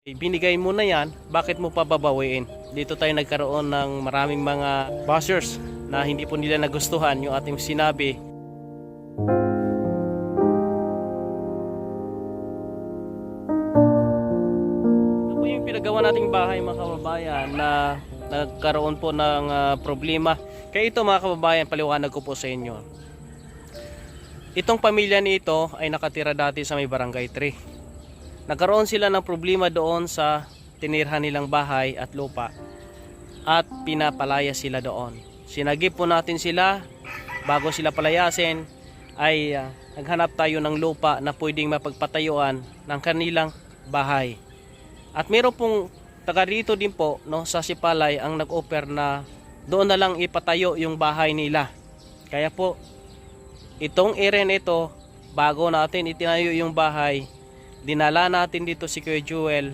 Binigay mo na yan, bakit mo pa babawiin? Dito tayo nagkaroon ng maraming mga bashers na hindi po nila nagustuhan yung ating sinabi. Ito po yung pinagawa nating bahay mga kababayan na nagkaroon po ng problema. Kaya ito mga kababayan, paliwanag ko po sa inyo. Itong pamilya nito ay nakatira dati sa may barangay 3. Nagkaroon sila ng problema doon sa tinirhan nilang bahay at lupa at pinapalaya sila doon. Sinagip po natin sila, bago sila palayasin ay naghanap tayo ng lupa na pwedeng mapagpatayuan ng kanilang bahay. At meron pong taga rito din po sa Sipalay ang nag-offer na doon na lang ipatayo yung bahay nila. Kaya po itong area nito, bago natin itinayo yung bahay, dinala natin dito si Kuya Jewel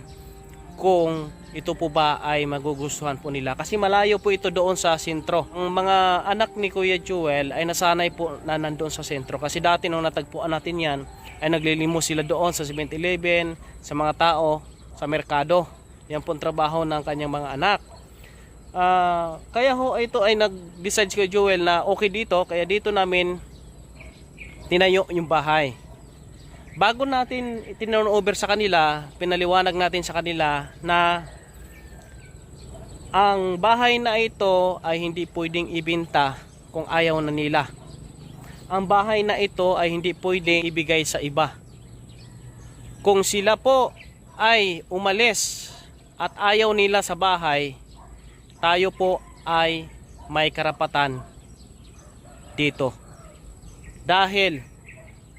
kung ito po ba ay magugustuhan po nila. Kasi malayo po ito doon sa sentro. Ang mga anak ni Kuya Jewel ay nasanay po na nandoon sa sentro. Kasi dati nung natagpuan natin yan, ay naglilimos sila doon sa 7-Eleven, sa mga tao, sa merkado. Yan po ang trabaho ng kanyang mga anak. Kaya ho ito ay nag-decide si Kuya Jewel na okay dito. Kaya dito namin tinayo yung bahay. Bago natin itinurn over sa kanila, pinaliwanag natin sa kanila na ang bahay na ito ay hindi pwedeng ibenta kung ayaw na nila. Ang bahay na ito ay hindi pwedeng ibigay sa iba. Kung sila po ay umalis at ayaw nila sa bahay, tayo po ay may karapatan dito. Dahil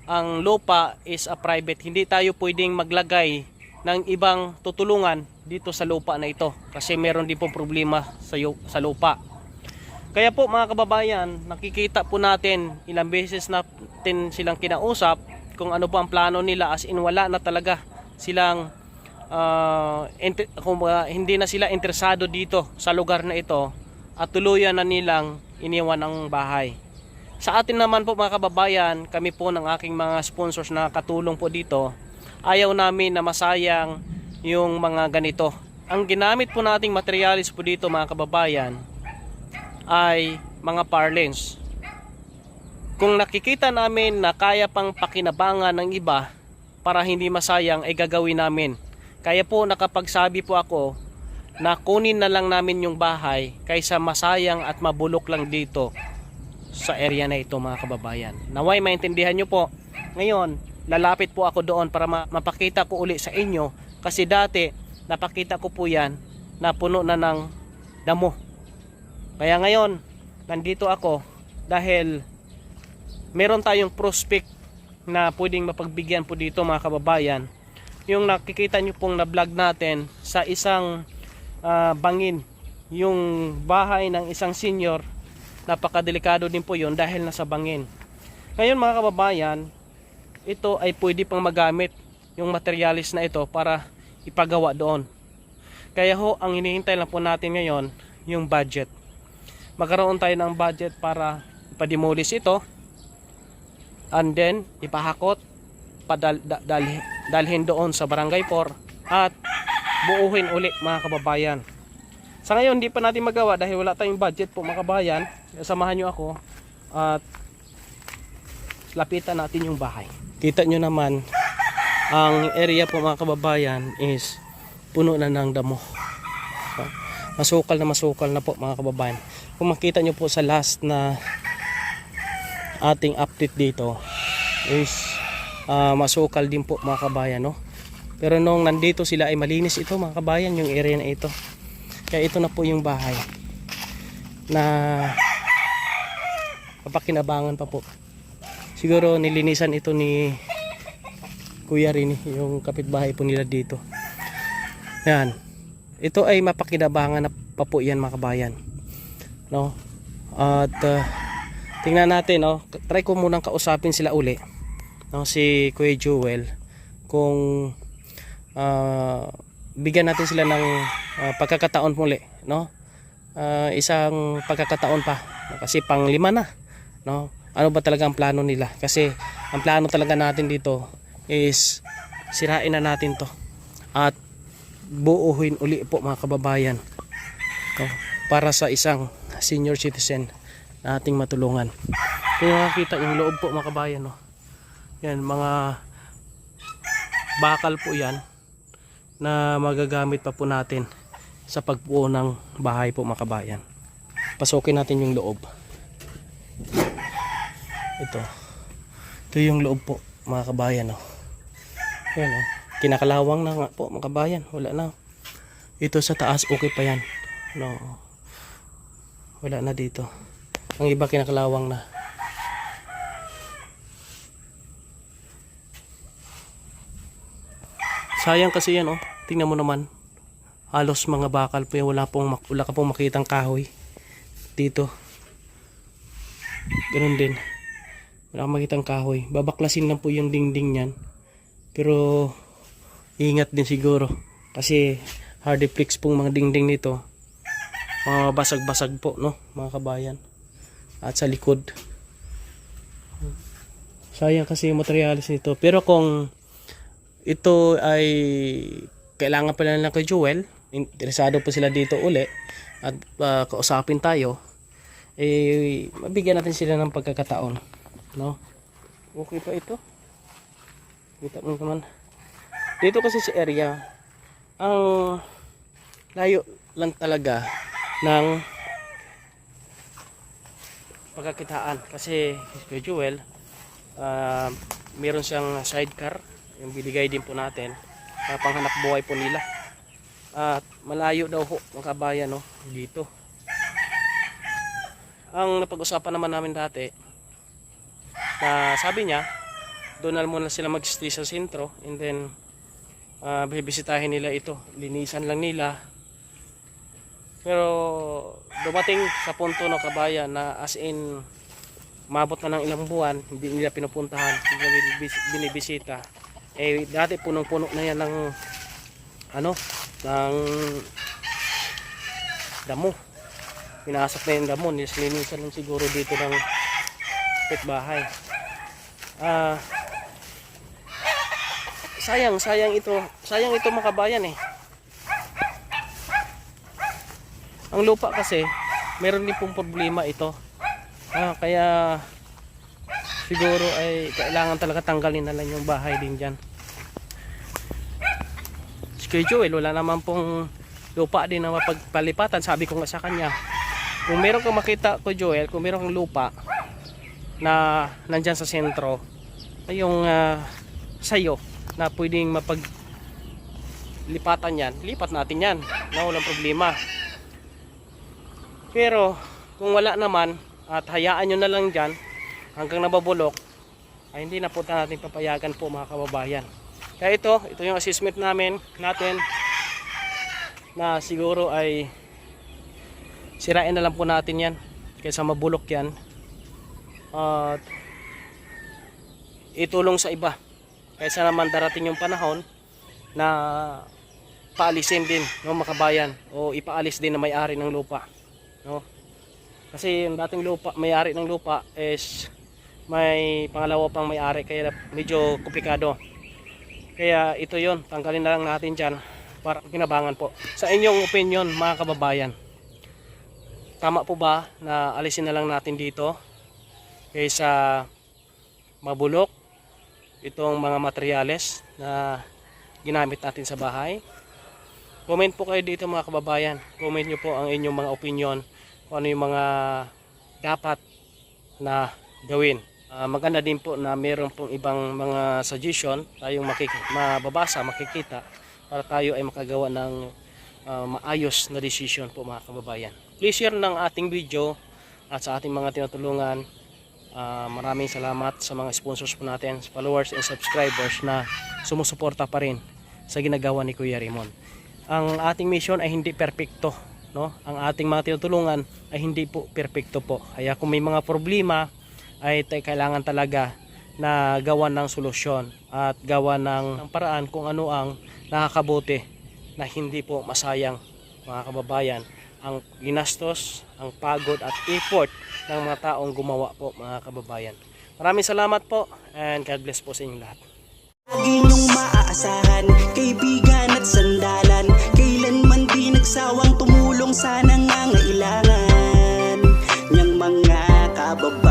ang lupa is a private, hindi tayo pwedeng maglagay ng ibang tutulungan dito sa lupa na ito kasi meron din po problema sa lupa. Kaya po mga kababayan, nakikita po natin ilang beses natin silang kinausap kung ano po ang plano nila, as in wala na talaga silang hindi na sila interesado dito sa lugar na ito at tuluyan na nilang iniwan ang bahay. Sa atin naman po mga kababayan, kami po ng aking mga sponsors na katulong po dito, ayaw namin na masayang yung mga ganito. Ang ginamit po nating materialis po dito mga kababayan ay mga parlance. Kung nakikita namin na kaya pang pakinabangan ng iba para hindi masayang ay gagawin namin. Kaya po nakapagsabi po ako na kunin na lang namin yung bahay kaysa masayang at mabulok lang dito sa area na ito mga kababayan. Naway maintindihan nyo po. Ngayon, lalapit po ako doon para mapakita ko uli sa inyo kasi dati napakita ko po yan na puno na ng damo. Kaya ngayon, nandito ako dahil meron tayong prospect na pwedeng mapagbigyan po dito mga kababayan. Yung nakikita nyo pong na vlog natin sa isang bangin, yung bahay ng isang senior, napakadelikado din po yun dahil nasa bangin. Ngayon mga kababayan, ito ay pwede pang magamit yung materialis na ito para ipagawa doon. Kaya ho, ang hinihintay lang po natin ngayon yung budget. Magkaroon tayo ng budget para ipademolish ito and then ipahakot, dalhin doon sa barangay 4 at buuhin uli mga kababayan. Sa ngayon hindi pa natin magawa dahil wala tayong budget po mga kababayan. Samahan nyo ako at lapitan natin yung bahay. Kita nyo naman ang area po mga kababayan is puno na ng damo. Masukal na po mga kababayan. Kung makita nyo po sa last na ating update dito is masukal din po mga kababayan, no? Pero nung nandito sila ay malinis ito mga kababayan, yung area na ito. Kaya ito na po yung bahay na papakinabangan pa po. Siguro nilinisan ito ni Kuya Rini, yung kapitbahay po nila dito. Yan. Ito ay mapakinabangan na pa po yan mga kabayan. No? At tingnan natin, no? Try ko munang kausapin sila uli. No? Si Kuya Jewel kung bigyan natin sila ng pagkakataon muli, no? Isang pagkakataon pa kasi pang 5 na, no? Ano ba talaga ang plano nila? Kasi ang plano talaga natin dito is sirain na natin to at buuhin uli po mga kababayan, no? Para sa isang senior citizen na ating matulungan. Kung makikita yung loob po mga kabayan, no? Yan, mga bakal po yan na magagamit pa po natin sa pagbuo ng bahay po mga kabayan. Pasukin natin yung loob. Ito yung loob po mga kabayan, no? Yan, no? Kinakalawang na nga po mga kabayan, wala na. Ito sa taas okay pa yan, no? Wala na dito. Ang iba kinakalawang na. Sayang kasi yan, oh. Tingnan mo naman. Halos mga bakal po yan. Wala ka pong makitang kahoy dito. Ganun din. Wala kang makitang kahoy. Babaklasin lang po yung dingding yan. Pero ingat din siguro. Kasi hardiplex pong mga dingding nito. Mga basag-basag po, no, mga kabayan. At sa likod. Sayang kasi yung materialis nito. Pero kung ito ay kailangan pala lang kay Joel, interesado po sila dito uli at kausapin tayo, eh mabigyan natin sila ng pagkakataon, no? Okay pa ito. Kita mo naman. Dito kasi sa area, ang layo lang talaga ng pagkakitaan kasi kay Joel, meron siyang sidecar yung binigay din po natin para panghanap buhay po nila. At malayo daw ho mga kabayan, no, dito. Ang napag-usapan naman namin dati na sabi niya doon na muna sila mag-stay sa sentro and then bibisitahin nila ito, linisan lang nila. Pero dumating sa punto ng kabayan na as in mabot na ng ilang buwan hindi nila pinupuntahan, hindi binibisita. Eh dati punong-puno na yan ng ng damo. Pinasok na yung damo, nislinisan lang siguro dito ng pitbahay. Sayang ito mga kabayan, eh. Ang lupa kasi meron din pong problema ito. Kaya siguro ay kailangan talaga tanggalin na lang yung bahay din dyan. Si Kuya Joel, wala naman pong lupa din na mapagpalipatan. Sabi ko nga sa kanya, kung meron kang makita Kuya Joel, kung meron kang lupa na nandyan sa sentro, ay yung sayo na pwedeng mapaglipatan yan, lipat natin yan na walang problema. Pero kung wala naman at hayaan nyo na lang dyan hanggang nababulok, ay hindi na po natin papayagan po mga kababayan. Kaya ito yung assessment natin na siguro ay sirain na lang po natin yan kaysa mabulok yan at itulong sa iba, kaysa naman darating yung panahon na paalisin din ng makabayan o ipaalis din na may-ari ng lupa, no? Kasi yung dating lupa, may-ari ng lupa is may pangalawa pang may-ari, kaya medyo komplikado. Kaya ito yon, tanggalin na lang natin dyan para kinabangan po. Sa inyong opinion mga kababayan, tama po ba na alisin na lang natin dito kaysa mabulok itong mga materyales na ginamit natin sa bahay? Comment po kayo dito mga kababayan. Comment nyo po ang inyong mga opinion kung ano yung mga dapat na gawin. Maganda din po na meron pong ibang mga suggestion tayong mababasa, makikita para tayo ay makagawa ng maayos na decision po mga kababayan. Please share ng ating video at sa ating mga tinutulungan. Maraming salamat sa mga sponsors po natin, followers and subscribers na sumusuporta pa rin sa ginagawa ni Kuya Raymond. Ang ating mission ay hindi perpekto, no? Ang ating mga tinutulungan ay hindi po perpekto po. Kaya kung may mga problema ay kailangan talaga na gawa ng solusyon at gawa ng paraan kung ano ang nakakabuti na hindi po masayang mga kababayan ang ginastos, ang pagod at effort ng mga taong gumawa po mga kababayan. Maraming salamat po and God bless po sa inyong lahat. Lagi niyong maaasahan, kaibigan at sandalan. kailangan niyang mga kababayan.